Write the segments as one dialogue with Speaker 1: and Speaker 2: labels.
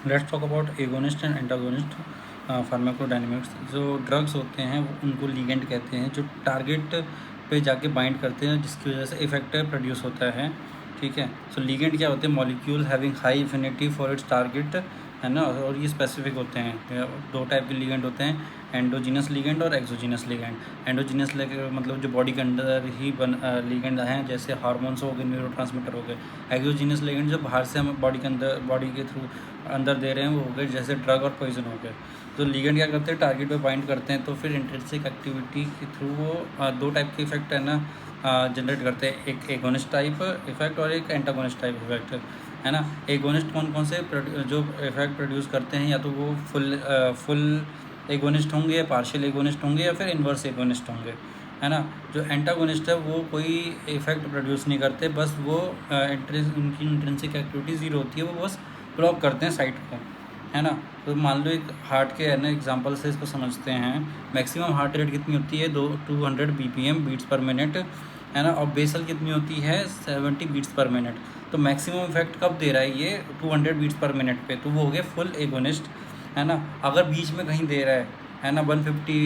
Speaker 1: Let's talk about agonist and antagonist pharmacodynamics. जो drugs होते हैं उनको लिगेंड कहते हैं, जो टारगेट पे जाके बाइंड करते हैं, जिसकी वजह से इफेक्टर प्रोड्यूस होता है। ठीक है, सो लिगेंड क्या होते हैं? Molecule having high affinity for its target, है ना। और ये स्पेसिफिक होते हैं। दो टाइप के लिगेंड होते हैं, एंडोजीनस लिगेंड और एक्सोजीनस लिगेंड। एंडोजीनस लिगेंड मतलब जो बॉडी के अंदर ही लिगेंड हैं, जैसे हार्मोन्स हो गए, न्यूरोट्रांसमीटर हो गए। एक्सोजीनस लिगेंड जो बाहर से हम बॉडी के अंदर, बॉडी के थ्रू अंदर दे रहे हैं, वो हो गए जैसे ड्रग और पॉइजन हो गए। तो लिगेंड क्या करते हैं? टारगेट पे बाइंड करते हैं, तो फिर इंट्रिंसिक एक्टिविटी के थ्रू वो दो टाइप के इफेक्ट है ना जनरेट करते हैं। एक एगोनिस्ट टाइप इफेक्ट और एक एंटागोनिस्ट टाइप इफेक्ट, है ना। एगोनिस्ट कौन कौन से जो इफेक्ट प्रोड्यूस करते हैं? या तो वो फुल एगोनिस्ट होंगे, पार्शियल एगोनिस्ट होंगे, या फिर इन्वर्स एगोनिस्ट होंगे, है ना। जो एंटागोनिस्ट है वो कोई इफेक्ट प्रोड्यूस नहीं करते, बस वो उनकी इंट्रिंसिक एक्टिविटी ज़ीरो होती है, वो बस ब्लॉक करते हैं साइट को, है ना। तो मान लो एक हार्ट के, है ना, एग्जांपल से इसको समझते हैं। मैक्सिमम हार्ट रेट कितनी होती है? 200 BPM बीट्स पर मिनट, है ना। और बेसल कितनी होती है? 70 बीट्स पर मिनट। तो मैक्सिमम इफेक्ट कब दे रहा है ये? 200 बीट्स पर मिनट पे, तो वो हो गया फुल एगोनिस्ट, है ना। अगर बीच में कहीं दे रहा है ना 150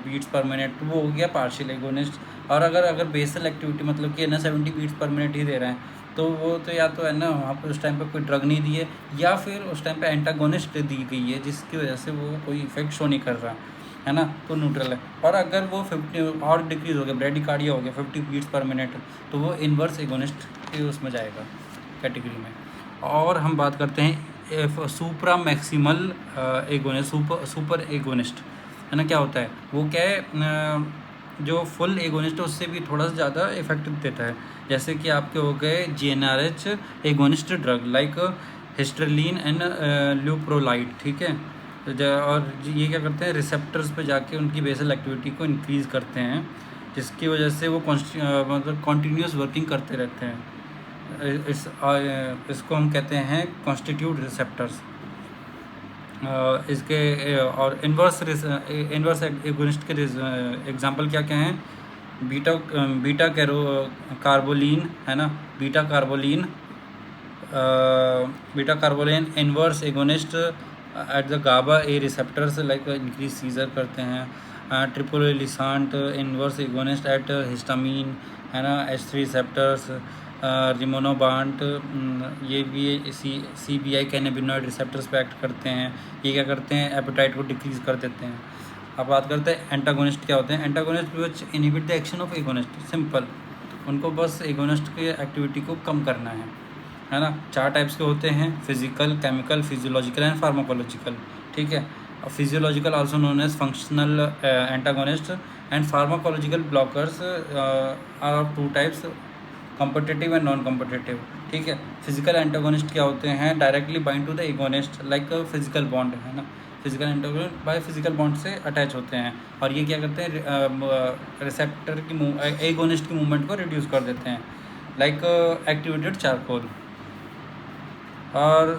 Speaker 1: बीट्स पर मिनट, तो वो हो गया पार्शियल एगोनिस्ट। और अगर बेसल एक्टिविटी मतलब कि है ना 70 बीट्स पर मिनट ही दे रहा है, तो वो तो या तो है ना वहाँ पर उस टाइम पे कोई ड्रग नहीं दी है, या फिर उस टाइम पे एंटागोनिस्ट दी गई है, जिसकी वजह से वो कोई इफेक्ट शो नहीं कर रहा, है ना, तो न्यूट्रल है। और अगर वो 50 और डिक्रीज हो गया, ब्रेडिकार्डिया हो गया 50 बीट्स पर मिनट, तो वो इन्वर्स एगोनिस्ट के उसमें जाएगा, कैटेगरी में। और हम बात करते हैं सुप्रा मैक्सिमल एगोनिस्ट, सुपर एगोनिस्ट, है ना। क्या होता है वो? क्या है? जो फुल एगोनिस्ट है उससे भी थोड़ा सा ज़्यादा इफेक्टिव देता है। जैसे कि आपके हो गए GnRH agonist drug like histrelin and leuprolide, ठीक है। और ये क्या करते हैं? रिसेप्टर्स पे जाके उनकी बेसल एक्टिविटी को इंक्रीज़ करते हैं, जिसकी वजह से वो मतलब कॉन्टीन्यूस वर्किंग करते रहते हैं। इसको हम कहते हैं कॉन्स्टिट्यूट रिसेप्टर्स। इसके और इन्वर्स एगोनिस्ट के एग्जांपल क्या क्या हैं? बीटा बीटा कैरो कार्बोलिन, है ना। Beta carboline inverse agonist at the GABA A receptors like increase seizure करते हैं। Tripolisant inverse agonist at histamine, है ना, H3 रिसेप्टर्स। रिमोनोबांट ये भी CBI कैनाबिनॉइड रिसेप्टर्स पे एक्ट करते हैं। ये क्या करते हैं? एपेटाइट को डिक्रीज कर देते हैं। अब बात करते हैं एंटागोनिस्ट क्या होते हैं। Antagonist which inhibit the action of agonist, simple, उनको बस एगोनिस्ट की एक्टिविटी को कम करना है ना। 4 टाइप्स के होते हैं: physical, chemical, physiological and pharmacological, ठीक है। Physiological also known as functional antagonist and pharmacological blockers are of 2 types, competitive and non competitive, ठीक है। फिजिकल एंटागोनिस्ट क्या होते हैं? Directly bind to the agonist like physical bond, है ना। Physical antagonist by physical bond से attach होते हैं, और ये क्या करते हैं? रिसेप्टर की एगोनिस्ट की मूवमेंट को रिड्यूस कर देते हैं, लाइक एक्टिवेटेड चारकोल। और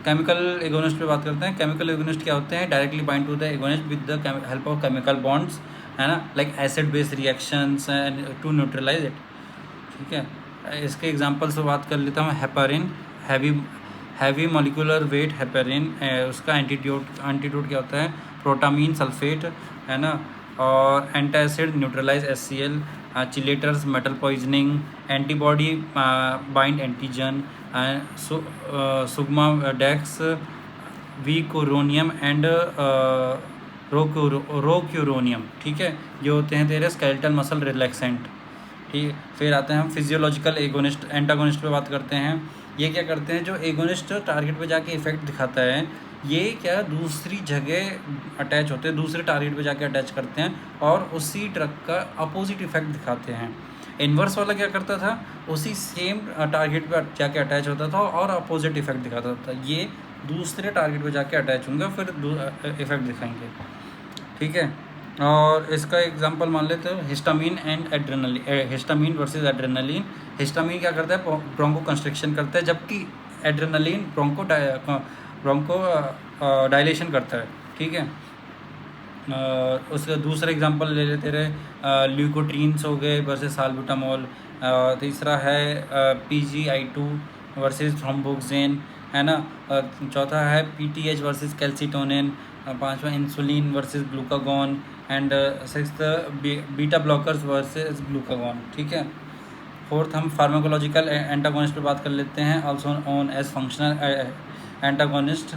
Speaker 1: केमिकल एगोनिस्ट पे बात करते हैं। केमिकल एगोनिस्ट क्या होते हैं? Directly bind to the agonist with the help of chemical bonds, है ना, like acid base reactions and to neutralise it, ठीक है। इसके एग्जांपल से बात कर लेता हूँ। Heparin, heavy molecular weight heparin, उसका एंटीट्यूड क्या होता है? प्रोटामीन सल्फेट, है ना। और antacid neutralise HCl, chelators metal poisoning, antibody bind antigen, sugammadex, vecuronium and rocuronium, ठीक है। ये होते हैं तेरे स्केलेटल मसल रिलैक्सेंट, ठीक है। फिर आते हैं हम फिजियोलॉजिकल एंटागोनिस्ट पे बात करते हैं। ये क्या करते हैं? जो एगोनिस्ट टारगेट पे जाके इफेक्ट दिखाता है, ये क्या दूसरी जगह अटैच होते हैं, दूसरे टारगेट पे जाके अटैच करते हैं, और उसी ड्रग का अपोजिट इफेक्ट दिखाते हैं। इन्वर्स वाला क्या करता था? उसी सेम टारगेट पे जाके अटैच होता था और अपोजिट इफेक्ट दिखाता था। ये दूसरे टारगेट पे जाके अटैच होंगे, फिर इफेक्ट दिखाएंगे, ठीक है। और इसका एग्जांपल मान लेते हो histamine and adrenaline, histamine versus adrenaline. Histamine क्या करता है? ब्रोंको कंस्ट्रिक्शन करता है, जबकि एड्रेनलिन ब्रोंको डायलेशन करता है, ठीक है। उसका दूसरा एग्जांपल ले लेते रहे, ल्यूकोट्रीन्स हो गए वर्सेस साल्बुटामोल। तीसरा है PGI2 वर्सेस थ्रोम्बोक्सेन, है ना। चौथा है PTH वर्सेस कैल्सिटोनिन, पांचवा insulin versus glucagon, and sixth beta blockers versus glucagon, ठीक है। फोर्थ हम फार्माकोलॉजिकल एंटागोनिस्ट पर बात कर लेते हैं, also known as functional antagonist,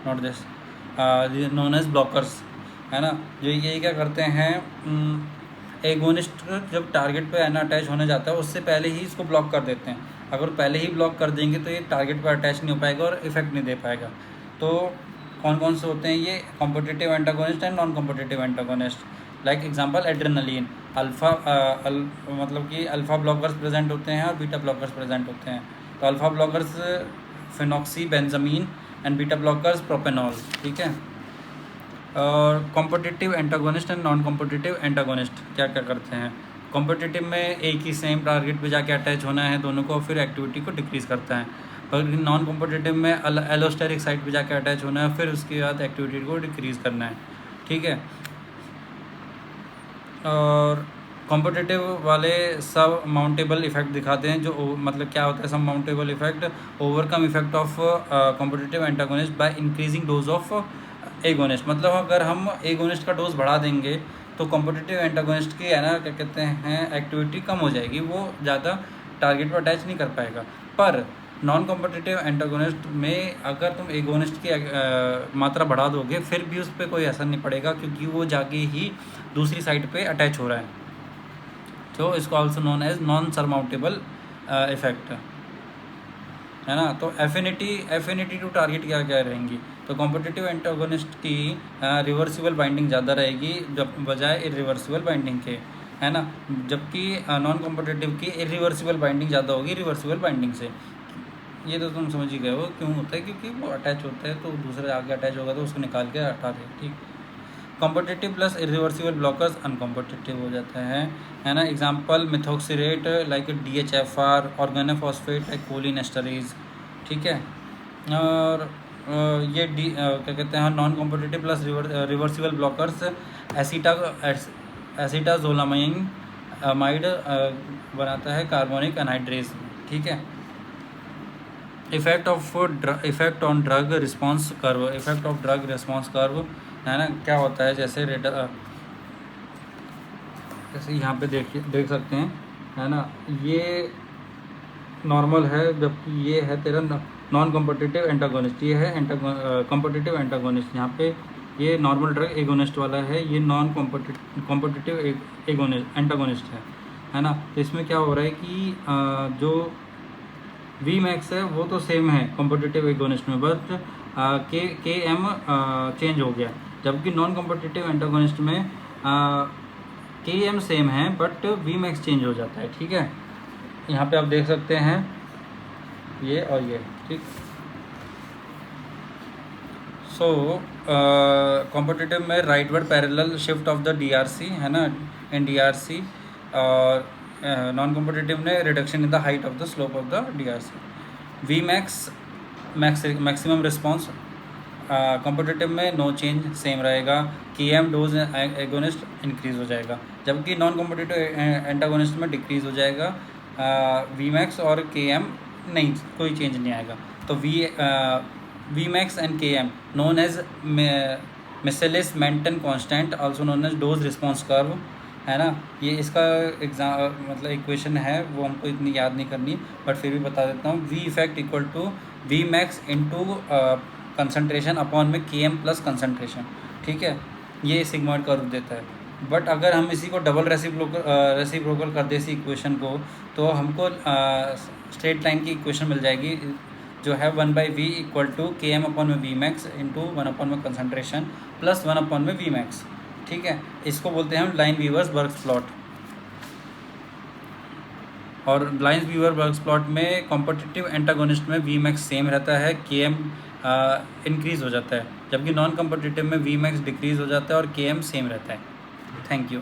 Speaker 1: not this, known as blockers, है ना। जो ये क्या करते हैं, एगोनिस्ट जब टारगेट पे है ना अटैच होने जाता है उससे पहले ही इसको ब्लॉक कर देते हैं। अगर पहले ही ब्लॉक कर देंगे तो ये टारगेट पर अटैच नहीं हो पाएगा और इफेक्ट नहीं दे पाएगा। तो कौन कौन से होते हैं ये, competitive antagonist and non competitive antagonist. Like example adrenaline, मतलब कि अल्फा ब्लॉकर्स प्रेजेंट होते हैं और बीटा ब्लॉकर्स प्रेजेंट होते हैं। तो alpha blockers phenoxy Benjamin and beta blockers propanol, ठीक है। और competitive antagonist and non competitive antagonist क्या क्या करते हैं। कॉम्पिटिटिव में एक ही सेम टारगेट पे जाके अटैच होना है दोनों को, फिर एक्टिविटी को डिक्रीज़ करता है। पर नॉन कॉम्पिटिटिव में एलोस्टेरिक साइट पे जाके अटैच होना है, फिर उसके बाद एक्टिविटी को डिक्रीज़ करना है, ठीक है। और कॉम्पिटिटिव वाले सब माउंटेबल इफेक्ट दिखाते हैं, जो मतलब क्या होता है सब mountable effect, overcome effect of competitive antagonist by increasing dose of agonist. मतलब अगर हम एगोनिस्ट का डोज बढ़ा देंगे तो कॉम्पिटिटिव एंटागोनिस्ट की है ना क्या कहते हैं एक्टिविटी कम हो जाएगी, वो ज़्यादा टारगेट पर अटैच नहीं कर पाएगा। पर नॉन कॉम्पिटिटिव एंटागोनिस्ट में अगर तुम एगोनिस्ट की मात्रा बढ़ा दोगे फिर भी उस पर कोई असर नहीं पड़ेगा, क्योंकि वो जाके ही दूसरी साइड पे अटैच हो रहा है। तो इसको also known as non surmountable effect, है ना। तो एफिनिटी टू टारगेट क्या क्या रहेंगी, तो कॉम्पिटिटिव एंटागोनिस्ट की रिवर्सिबल बाइंडिंग ज़्यादा रहेगी जब बजाय इरिवर्सिबल बाइंडिंग के, है ना। जबकि नॉन कॉम्पिटिटिव की इरिवर्सिबल बाइंडिंग ज़्यादा होगी रिवर्सिबल बाइंडिंग से। ये तो तुम समझ ही गए हो क्यों होता है, क्योंकि वो अटैच होता है तो दूसरे आगे अटैच होगा तो उसको निकाल के हटा दे, ठीक। Competitive plus irreversible blockers uncompetitive हो जाता है ना। Example methotrexate like DHFR, organophosphate like cholinesterase, ठीक है। और ये क्या कहते हैं non competitive plus reversible blockers acetazolamide amide बनाता है कार्बोनिक एनहाइड्रेज, ठीक है। Effect on drug response curve, effect of drug response curve, है ना। क्या होता है जैसे यहाँ पे देख सकते हैं, है ना। ये नॉर्मल है जबकि ये है तेरा नॉन कॉम्पिटिटिव एंटागोनिस्ट, ये है कॉम्पिटिटिव एंटागोनिस्ट। यहाँ पे ये नॉर्मल ड्रग एगोनिस्ट वाला है, ये नॉन कॉम्पिटिटिव एंटागोनिस्ट है ना। तो इसमें क्या हो रहा है कि जो Vmax है वो तो सेम है कॉम्पिटिटिव एगोनिस्ट में, बट Km चेंज हो गया, जबकि नॉन कॉम्पिटिटिव एंटागोनिस्ट में Km सेम है बट Vmax चेंज हो जाता है, ठीक है। यहाँ पे आप देख सकते हैं ये और ये, ठीक। सो कॉम्पिटिटिव में rightward parallel shift of the DRC, है ना, इन DRC, और नॉन कॉम्पिटिटिव ने reduction in the height of the slope of the DRC। Vmax maximum response, competitive में नो चेंज सेम रहेगा, Km डोज एगोनिस्ट इंक्रीज हो जाएगा, जबकि नॉन कॉम्पिटिटिव एंटागोनिस्ट में डिक्रीज हो जाएगा Vmax, और Km नहीं कोई चेंज नहीं आएगा। तो Vmax and Km known as Michaelis Menten constant, also known as dose response curve, है ना। ये इसका मतलब इक्वेशन है, वो हमको इतनी याद नहीं करनी, बट फिर भी बता देता हूँ। V effect equal to Vmax into concentration upon में Km प्लस कंसनट्रेशन, ठीक है। ये सिग्मॉइड कर्व देता है। बट अगर हम इसी को डबल रेसिप्रोकल कर दे इसी इक्वेशन को, तो हमको स्ट्रेट लाइन की इक्वेशन मिल जाएगी जो है 1/v equal to Km upon में Vmax इंटू 1 अपॉन में कंसनट्रेशन प्लस 1 अपॉन में Vmax, ठीक है। इसको बोलते हैं हम लाइन वीवर्स बर्ग्स प्लॉट। और लाइन वीवर बर्ग्स प्लॉट में कॉम्पिटिटिव एंटागोनिस्ट में Vmax सेम रहता है, Km इंक्रीज़ हो जाता है, जबकि नॉन कॉम्पिटिटिव में Vmax डिक्रीज़ हो जाता है और Km सेम रहता है। Thank you.